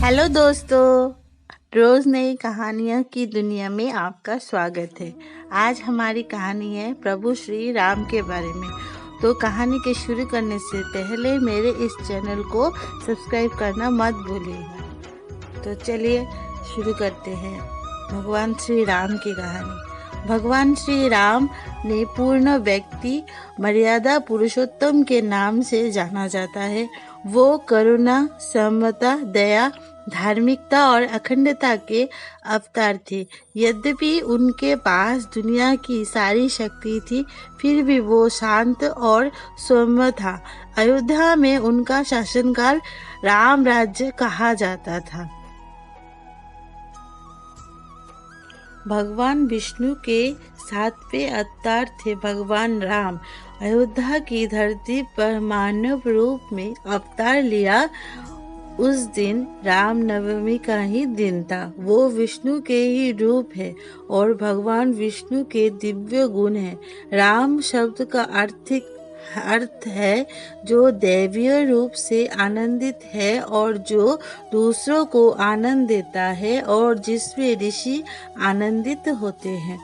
Hello दोस्तों, रोज नई कहानियों की दुनिया में आपका स्वागत है। आज हमारी कहानी है प्रभु श्री राम के बारे में। तो कहानी के शुरू करने से पहले मेरे इस चैनल को सब्सक्राइब करना मत भूलिएगा। तो चलिए शुरू करते हैं भगवान श्री राम की कहानी। भगवान श्री राम ने पूर्ण व्यक्ति मर्यादा पुरुषोत्तम के नाम से जाना जाता है। वो करुणा, समता, दया, धार्मिकता और अखंडता के अवतार थे। यद्यपि उनके पास दुनिया की सारी शक्ति थी, फिर भी वो शांत और सौम्य था। अयोध्या में उनका शासनकाल राम राज्य कहा जाता था। भगवान विष्णु के सातवें अवतार थे भगवान राम। अयोध्या की धरती पर मानव रूप में अवतार लिया। उस दिन राम नवमी का ही दिन था। वो विष्णु के ही रूप है और भगवान विष्णु के दिव्य गुण है। राम शब्द का अर्थ है जो दैवीय रूप से आनंदित है और जो दूसरों को आनंद देता है और जिसमें ऋषि आनंदित होते हैं।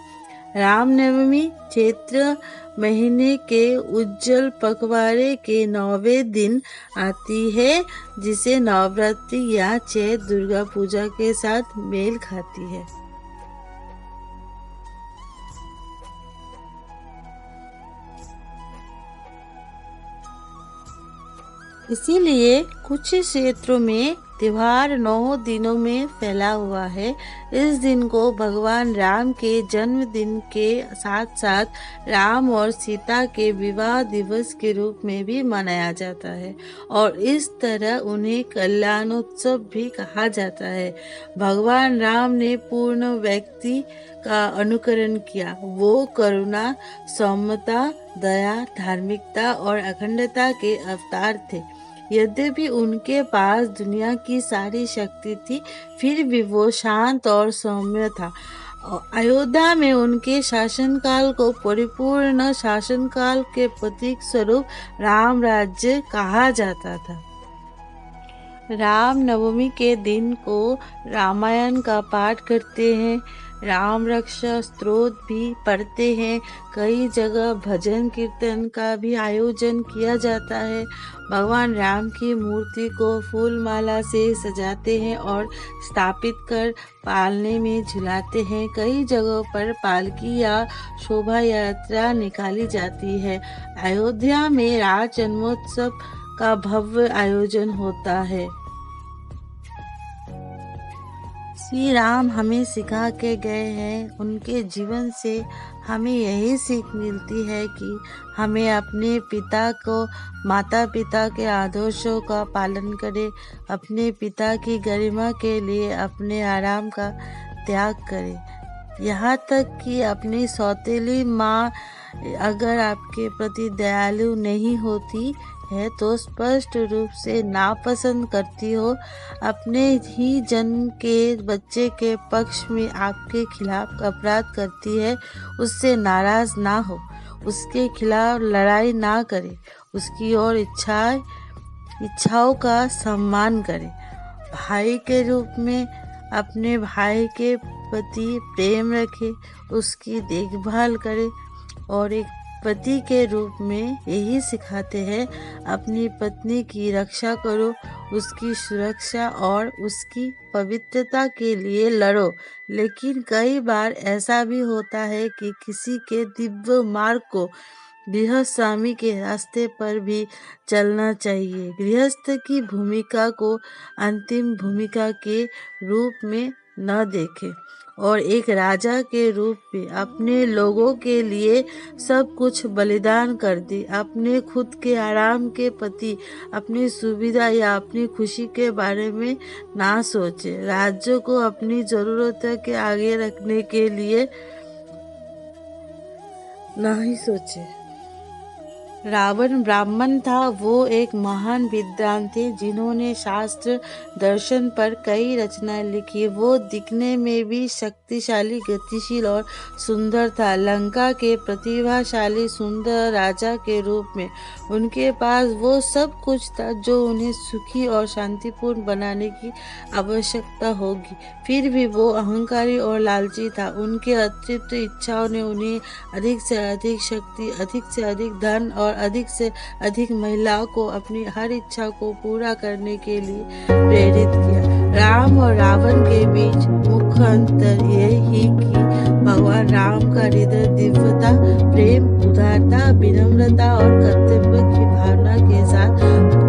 रामनवमी चैत्र महीने के उज्जवल पखवाड़े के 9वें दिन आती है, जिसे नवरात्रि या चैत्र दुर्गा पूजा के साथ मेल खाती है। इसीलिए कुछ क्षेत्रों में त्योहार 9 दिनों में फैला हुआ है। इस दिन को भगवान राम के जन्मदिन के साथ साथ राम और सीता के विवाह दिवस के रूप में भी मनाया जाता है और इस तरह उन्हें कल्याणोत्सव भी कहा जाता है। भगवान राम ने पूर्ण व्यक्ति का अनुकरण किया। वो करुणा, सौम्यता, दया, धार्मिकता और अखंडता के अवतार थे। यद्यपि उनके पास दुनिया की सारी शक्ति थी, फिर भी वो शांत और सौम्य था। अयोध्या में उनके शासनकाल को परिपूर्ण शासनकाल के प्रतीक स्वरूप राम राज्य कहा जाता था। राम नवमी के दिन को रामायण का पाठ करते हैं, राम रक्षा स्तोत्र भी पढ़ते हैं। कई जगह भजन कीर्तन का भी आयोजन किया जाता है। भगवान राम की मूर्ति को फूल माला से सजाते हैं और स्थापित कर पालने में झुलाते हैं। कई जगहों पर पालकी या शोभा यात्रा निकाली जाती है। अयोध्या में राम जन्मोत्सव का भव्य आयोजन होता है। श्री राम हमें सिखा के गए हैं। उनके जीवन से हमें यही सीख मिलती है कि हमें अपने माता पिता के आदर्शों का पालन करें, अपने पिता की गरिमा के लिए अपने आराम का त्याग करें। यहाँ तक कि अपनी सौतेली माँ अगर आपके प्रति दयालु नहीं होती है तो स्पष्ट रूप से नापसंद करती हो, अपने ही जन्म के बच्चे के पक्ष में आपके खिलाफ अपराध करती है, उससे नाराज ना हो, उसके खिलाफ लड़ाई ना करे, उसकी और इच्छाओं का सम्मान करे। भाई के रूप में अपने भाई के प्रति प्रेम रखे, उसकी देखभाल करे और एक पति के रूप में यही सिखाते हैं, अपनी पत्नी की रक्षा करो, उसकी सुरक्षा और उसकी पवित्रता के लिए लड़ो। लेकिन कई बार ऐसा भी होता है कि किसी के दिव्य मार्ग को गृहस्थ स्वामी के रास्ते पर भी चलना चाहिए। गृहस्थ की भूमिका को अंतिम भूमिका के रूप में न देखें और एक राजा के रूप में अपने लोगों के लिए सब कुछ बलिदान कर दे। अपने खुद के आराम के प्रति, अपनी सुविधा या अपनी खुशी के बारे में ना सोचे। राज्य को अपनी जरूरतों के आगे रखने के लिए ना ही सोचे। रावण ब्राह्मण था। वो एक महान विद्वान थे जिन्होंने शास्त्र दर्शन पर कई रचनाएं लिखी। वो दिखने में भी शक्तिशाली, गतिशील और सुंदर था। लंका के प्रतिभाशाली सुंदर राजा के रूप में उनके पास वो सब कुछ था जो उन्हें सुखी और शांतिपूर्ण बनाने की आवश्यकता होगी। फिर भी वो अहंकारी और लालची था। उनके अतिरिक्त इच्छाओं ने उन्हें अधिक से अधिक शक्ति, अधिक से अधिक धन और अधिक से अधिक महिलाओं को अपनी हर इच्छा को पूरा करने के लिए प्रेरित किया। राम और रावण के बीच मुख्य अंतर यही कि भगवान राम का हृदय दिव्यता, प्रेम, उदारता, विनम्रता और कर्तव्य की भावना के साथ।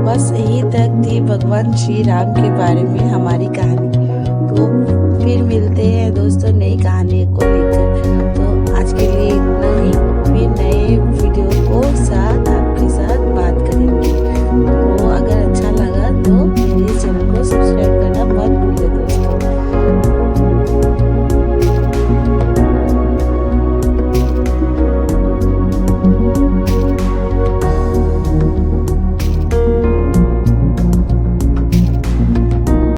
बस यही तक थी भगवान श्री राम के बारे में हमारी कहानी। तो फिर मिलते हैं दोस्तों नई कहानी को लेकर। तो आज के लिए इतना ही, फिर नए वीडियो को साथ